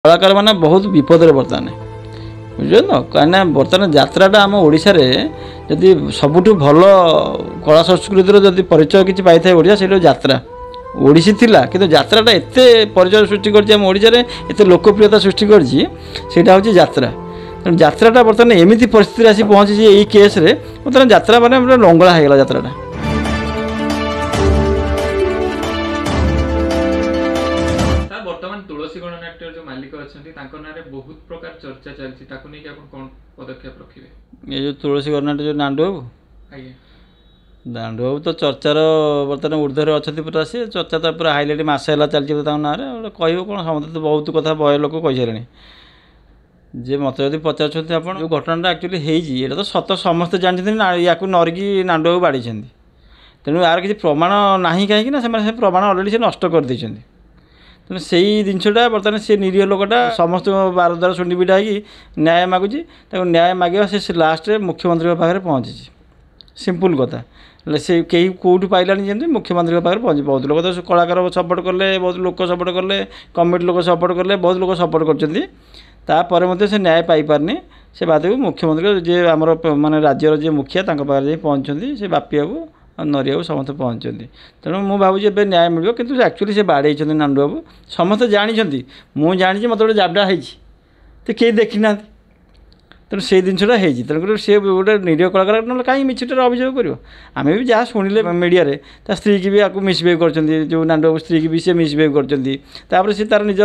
कलाकार मैंने बहुत विपद बर्तमान बुझे न कहीं बर्तमान यात्राटा आम ओडिशा रे जदि सबुठ भल कला संस्कृतिर जदि परिचय किसी पाई था ओडिशा से यात्रा ओडिशी थिला किंतु यात्राटा एते परिचय सृष्टि करछि आम ओडिशा रे एते लोकप्रियता सृष्टि करछि सेटा होछि यात्रा। तेणु यात्राटा बर्तमान एमिति परिस्थिति आसी पहुँची यही केस रे बर्तमान यात्रा माने लंगड़ा हो गला यात्राटा। तुलसी गणनाट्य जो मालिक अच्छा बहुत प्रकार चर्चा चलती कौन पदक्षेप रखिए ये जो तुलसी गणनाट्य जो नांडू बाबू दांडू बाबू तो चर्चार बर्तमान ऊर्धर अच्छा पूरा सी चर्चा तो पूरा हाइलाइट मसे है चलती ना कह कौन समझते तो बहुत कथा बह लोक कही सारे जे मत जब पचार आप जो घटनाटा एक्चुअली होता तो सत समस्ते जानते या नरिकी नांडू बाबू बाड़ी तेणु यार किसी प्रमाण ना कहीं प्रमाण अलरेडी से नष्ट कर देते तेणु से जिनसा बर्तमान से निरीह लोकटा समस्त बार द्वारा शुणी पिटा कि न्याय मागुची न्याय मागे से लास्ट मुख्यमंत्री पाखे पहुँची सिंपल कथा से कहीं कौटू पाइलानी जमी मुख्यमंत्री पाखे पहुँची बहुत लोग तो कलाकार सपोर्ट कले बहुत लोग सपोर्ट कले कमिटी लोग सपोर्ट कले बहुत लोग सपोर्ट कर से न्याय पाई पारनी से बाद मुख्यमंत्री जे आमर माने राज्यर जे मुखिया पाखे पहुँचती से बापी बाबू नरिया बाबू समस्त पहुँचती तेणु मुझे भावी एवं न्याय मिले कि एक्चुअली से बाड़े नांडू बाबू समस्त जानते मुझे जानी मत गोटे जाबड़ा तो कहीं देखी ना तेणु से जिनसा होती तेणुक सी गोटे निरीह कलाकार ना कहीं मिछटार अभियोग कर आम भी जहाँ शुणिले मीडिया ता स्त्री की भी आपको मिसबिहेव कर जो नांडू बाबू स्त्री की भी सी मिसबिहेव कर सी तार निज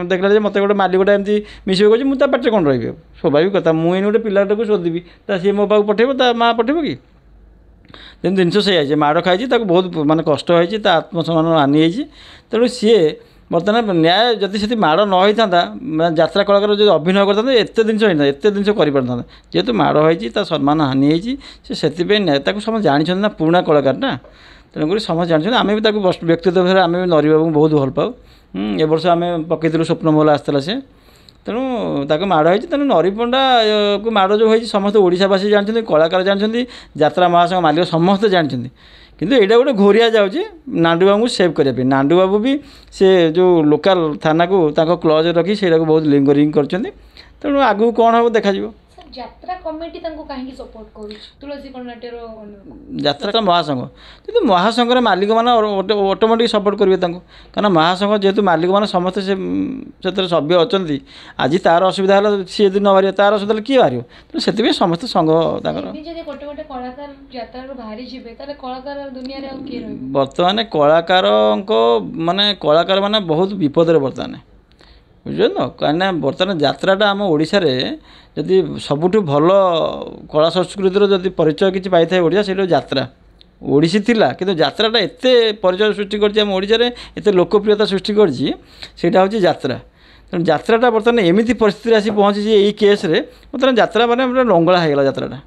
देखला मत गोटे मालिकटा एमती मिसबिहेव कर मुझे पाटे कौन रही स्वाभाविक कथा मुझे गोटे पिलाटा शोधिबी सी मो पाक पठेब ता माँ पठेब कि तेणु जिनस से माड़ खाई बहुत मानते कष्ट होती आत्मसम्मान हानि तेणु सी बर्तमान न्याय जदि से माड़ न होता यात्रा कलाकार जो अभिनय करते एत जिन एत जिन कर जेहेतु माड़ होती सम्मान हानि होती न्याय समस्त जानते ना पुराणा कलाकार ना तेणुक समस्त जानते आम भी व्यक्तिगत भाव आम भी नरी बाबू बहुत भल पाऊ ए वर्ष आम पकई स्वप्नमहल आसला से तेणु ताक माड़ होती तेणु नरी पंडा को माड़ जो होती समस्त ओडिशावासी जानते कलाकार जानते यात्रा महासंघ मालिक समस्ते जानते किंतु यहाँ गोटे घोरिया जाऊँगी नांडू बाबू को सेव करने नांडू बाबू भी से जो लोकल थाना को क्लज रखी से बहुत लिंगरिंग कर तेणु आगू कौन हम देखा यात्रा कमिटी कहीं सपोर्ट कर तुलसी गणनाट्य यात्रा महासंघ किंतु महासंघ मालिक मैंने ऑटोमेटिक सपोर्ट करेंगे कारण महासंघ जेहेतु मालिक मैंने समस्ते से सभ्य अच्छा आज तार असुविधा है सी यदि न बाहर तार असुविधा किए बाहर तेणु से समस्त संघ बर्तमान कलाकार माने कलाकार माने बहुत विपद बर्तमान बुझे न कहीं बर्तमान यात्राटा आम ओडिशा रे जदि सबुठ भल कला संस्कृतिर जदि परिचय किसी पाई था ओडिशा से यात्रा ओडिशी थिला किंतु यात्राटा एते परिचय सृष्टि करछि आम ओडिशा रे एते लोकप्रियता सृष्टि करछि सेटा होछि यात्रा। तेणु यात्राटा बर्तमान एमिति परिस्थिति आसी पहुँची यही केस रे बर्तमान यात्रा माने लंगड़ा हो गला यात्राटा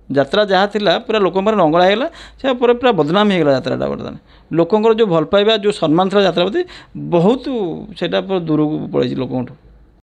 यात्रा जहाँ थिला पूरा लोक लंगड़ा होगा से पूरा बदनाम होगा यात्राटा बर्तमान लोकंर जो भल पाइबा जो सम्मान था यात्रा प्रति बहुत से दूर को पड़े लोक।